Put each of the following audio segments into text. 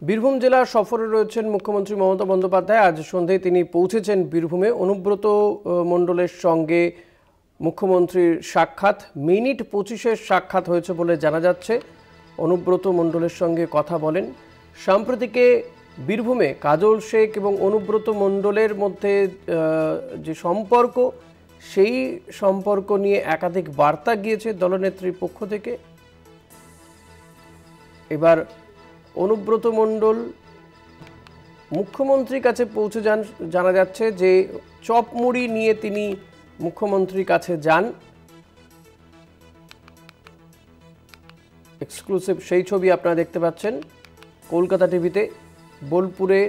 বীরভূম জেলার সফরে রয়েছেন মুখ্যমন্ত্রী মমতা বন্দ্যোপাধ্যায়। আজ সন্ধ্যায় তিনি পৌঁছেছেন বীরভূমে। অনুব্রত মণ্ডলের সঙ্গে মুখ্যমন্ত্রীর সাক্ষাৎ মিনিট 25-এর সাক্ষাৎ হয়েছে বলে জানা যাচ্ছে। অনুব্রত মণ্ডলের সঙ্গে কথা বলেন। সাম্প্রতিকে বীরভূমে কাজল শেখ এবং অনুব্রত মণ্ডলের মধ্যে যে সম্পর্ক, সেই সম্পর্ক নিয়ে একাধিক বার্তা গিয়েছে দলনেত্রীর পক্ষ থেকে। এবার অনুব্রত মণ্ডল মুখ্যমন্ত্রীর কাছে পৌঁছে যান। জানা যাচ্ছে যে চপমুড়ি নিয়ে তিনি মুখ্যমন্ত্রীর কাছে যান। এক্সক্লুসিভ সেই ছবি আপনারা দেখতে পাচ্ছেন কলকাতা টিভিতে। বোলপুরে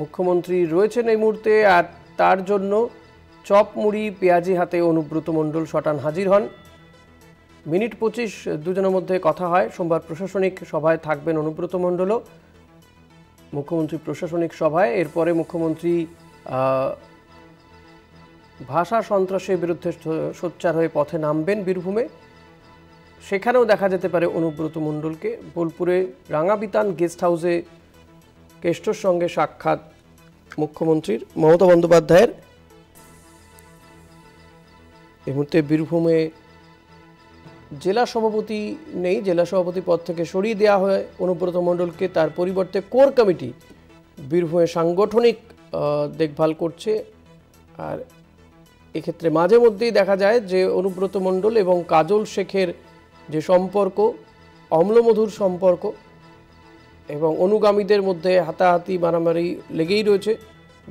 মুখ্যমন্ত্রী রয়েছেন এই মুহূর্তে, আর তার জন্য চপমুড়ি পেঁয়াজি হাতে অনুব্রত মণ্ডল শটান হাজির হন। মিনিট 25 দুজনের মধ্যে কথা হয়। সোমবার প্রশাসনিক সভায় থাকবেন অনুব্রত মণ্ডলও, মুখ্যমন্ত্রী প্রশাসনিক সভায়। এরপরে মুখ্যমন্ত্রী ভাষা সন্ত্রাসের বিরুদ্ধে সোচ্চার হয়ে পথে নামবেন বীরভূমে। সেখানেও দেখা যেতে পারে অনুব্রত মণ্ডলকে। বোলপুরে রাঙাবিতান গেস্ট হাউসে কেষ্টর সঙ্গে সাক্ষাৎ মুখ্যমন্ত্রীর মমতা বন্দ্যোপাধ্যায়ের। এই মুহূর্তে বীরভূমে জেলা সভাপতি নেই, জেলা সভাপতি পদ থেকে সরিয়ে দেওয়া হয় অনুব্রত মণ্ডলকে। তার পরিবর্তে কোর কমিটি বীরভূমে সাংগঠনিক দেখভাল করছে। আর এক্ষেত্রে মাঝে মধ্যেই দেখা যায় যে অনুব্রত মণ্ডল এবং কাজল শেখের যে সম্পর্ক, অম্লমধুর সম্পর্ক, এবং অনুগামীদের মধ্যে হাতাহাতি মারামারি লেগেই রয়েছে,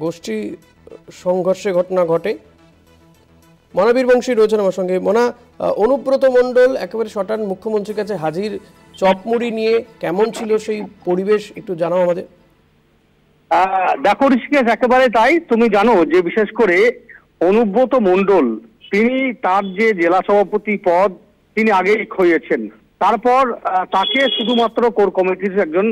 গোষ্ঠী সংঘর্ষে ঘটনা ঘটে। মনাবীর বংশী রয়েছেন আমার সঙ্গে। মনা, অনুব্রত মণ্ডল একেবারে শটান মুখ্যমন্ত্রীর কাছে হাজির চপমুড়ি নিয়ে, কেমন ছিল সেই পরিবেশ একটু জানাও আমাদের। দেখো ঋষিকেশ, একেবারে তাই। তুমি জানো যে বিশেষ করে অনুব্রত মণ্ডল তিনি তার যে জেলা সভাপতি পদ তিনি আগেই খইয়েছেন, তারপর তাকে শুধুমাত্র কোর কমিটির একজন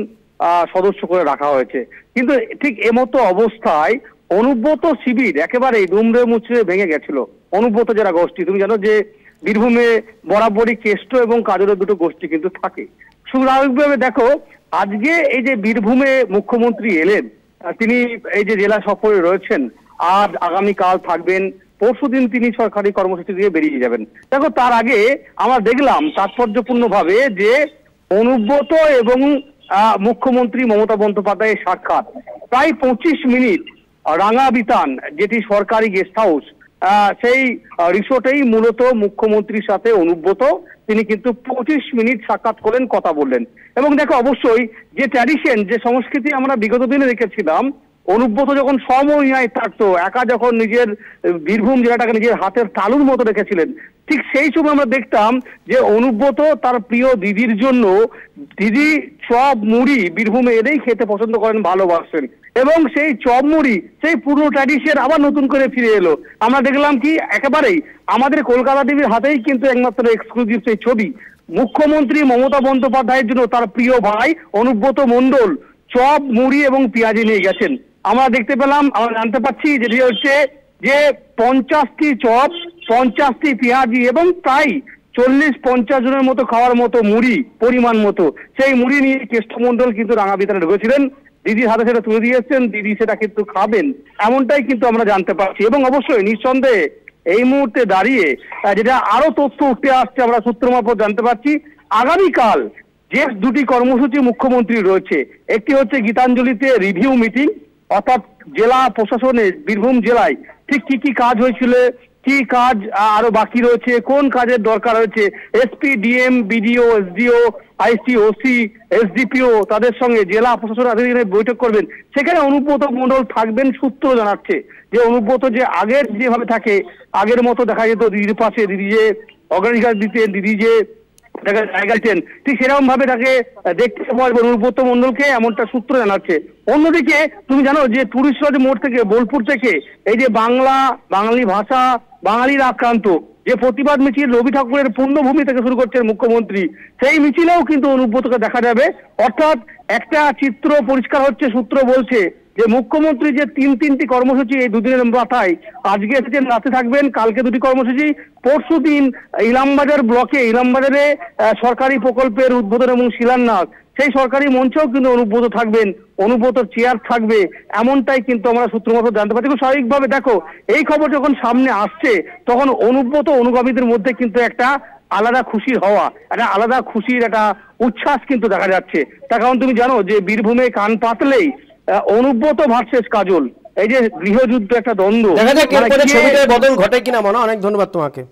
সদস্য করে রাখা হয়েছে। কিন্তু ঠিক এমতো অবস্থায় অনুব্রত শিবির একেবারে দুমড়ে মুচড়ে ভেঙে গেছিল। অনুব্রত যারা গোষ্ঠী, তুমি জানো যে বীরভূমে বরাবরই কেষ্ট এবং কাজলের দুটো গোষ্ঠী কিন্তু থাকে। স্বাভাবিকভাবে দেখো আজকে এই যে বীরভূমে মুখ্যমন্ত্রী এলেন, তিনি এই যে জেলা সফরে রয়েছেন, আজ আগামীকাল থাকবেন, পরশুদিন তিনি সরকারি কর্মসূচি দিয়ে বেরিয়ে যাবেন। দেখো তার আগে আমরা দেখলাম তাৎপর্যপূর্ণভাবে যে অনুব্রত এবং মুখ্যমন্ত্রী মমতা বন্দ্যোপাধ্যায়ের সাক্ষাৎ প্রায় 25 মিনিট রাঙাবিতান, যেটি সরকারি গেস্ট হাউস, সেই রিসোর্টেই মূলত মুখ্যমন্ত্রীর সাথে অনুব্রত তিনি কিন্তু 25 মিনিট সাক্ষাৎ করলেন, কথা বললেন। এবং দেখো অবশ্যই যে ট্র্যাডিশন, যে সংস্কৃতি আমরা বিগত দিনে দেখেছিলাম, অনুব্রত যখন সমন্বয় থাকতো, একা যখন নিজের বীরভূম জেলাটাকে নিজের হাতের তালুর মতো রেখেছিলেন, ঠিক সেই সময় আমরা দেখতাম যে অনুব্রত তার প্রিয় দিদির জন্য দিদি চপ মুড়ি বীরভূমে এলেই খেতে পছন্দ করেন, ভালোবাসেন। এবং সেই চপ মুড়ি, সেই পুরনো ট্র্যাডিশন আবার নতুন করে ফিরে এলো। আমরা দেখলাম কি একেবারেই আমাদের কলকাতা টিভির হাতেই কিন্তু একমাত্র এক্সক্লুসিভ সেই ছবি, মুখ্যমন্ত্রী মমতা বন্দ্যোপাধ্যায়ের জন্য তার প্রিয় ভাই অনুব্রত মণ্ডল চপ মুড়ি এবং পেঁয়াজি নিয়ে গেছেন। আমরা দেখতে পেলাম, আমরা জানতে পারছি যেটি হচ্ছে যে 50টি চপ, 50টি পেঁয়াজি এবং প্রায় 40-50 জনের মতো খাওয়ার মতো মুড়ি পরিমাণ মতো, সেই মুড়ি নিয়ে কেষ্টমণ্ডল কিন্তু রাঙাবিতানে ঢুকেছিলেন। দিদির হাতে সেটা তুলে দিয়েছেন, দিদি সেটা কিন্তু খাবেন, এমনটাই কিন্তু আমরা জানতে পারছি। এবং অবশ্যই নিঃসন্দেহে এই মুহূর্তে দাঁড়িয়ে যেটা আরো তথ্য উঠে আসছে, আমরা সূত্র মারফত জানতে পারছি, আগামীকাল যে দুটি কর্মসূচি মুখ্যমন্ত্রী রয়েছে, একটি হচ্ছে গীতাঞ্জলিতে রিভিউ মিটিং, অর্থাৎ জেলা প্রশাসনের বীরভূম জেলায় ঠিক কি কি কাজ হয়েছিল, কি কাজ আরো বাকি রয়েছে, কোন কাজের দরকার হয়েছে, এসপি, ডিএম, বিডিও, এসডিও, আইসি, ওসি, এসডিপিও তাদের সঙ্গে জেলা প্রশাসনের আধিকারিকরা বৈঠক করবেন। সেখানে অনুব্রত মণ্ডল থাকবেন। সূত্র জানাচ্ছে যে অনুব্রত যে আগের যেভাবে থাকে, আগের মতো দেখা যেত দিদির পাশে, দিদি যে অগ্রাধিকার দিতেন, দিদি যে জায়গা দিতেন, ঠিক সেরকম ভাবে তাকে দেখতে পাওয়া যাবে অনুব্রত মণ্ডলকে, এমনটা সূত্র জানাচ্ছে। অন্যদিকে তুমি জানো যে টুরিস্ট লজ মোড় থেকে, বোলপুর থেকে এই যে বাঙালি ভাষা, বাঙালির আক্রান্ত যে প্রতিবাদ মিছিল রবি ঠাকুরের পূর্ণভূমি থেকে শুরু করছেন মুখ্যমন্ত্রী, সেই মিছিলেও কিন্তু অনুব্রতকে দেখা যাবে। অর্থাৎ একটা চিত্র পরিষ্কার হচ্ছে, সূত্র বলছে যে মুখ্যমন্ত্রী যে তিনটি কর্মসূচি এই দুদিনের মাথায়, আজকে এসেছেন, রাতে থাকবেন, কালকে দুটি কর্মসূচি, পরশুদিন ইলামবাজার ব্লকে ইলামবাজারে সরকারি প্রকল্পের উদ্বোধন এবং শিলান্যাস, সেই সরকারি মঞ্চেও কিন্তু অনুব্রত থাকবেন, অনুব্রতর চেয়ার থাকবে, এমনটাই কিন্তু আমরা সূত্রমত জানতে পারছি। খুব স্বাভাবিকভাবে দেখো, এই খবর যখন সামনে আসছে তখন অনুব্রত অনুগামীদের মধ্যে কিন্তু একটা আলাদা খুশির হওয়া, একটা আলাদা খুশির একটা উচ্ছ্বাস কিন্তু দেখা যাচ্ছে। তার কারণ তুমি জানো যে বীরভূমে কান পাতলেই অনুব্রত ভার্সেস কাজল, এই যে গৃহযুদ্ধ একটা দ্বন্দ্ব, দেখা যাক এরপরে ছবিটার বদল ঘটে কিনা। মনে অনেক ধন্যবাদ তোমাকে।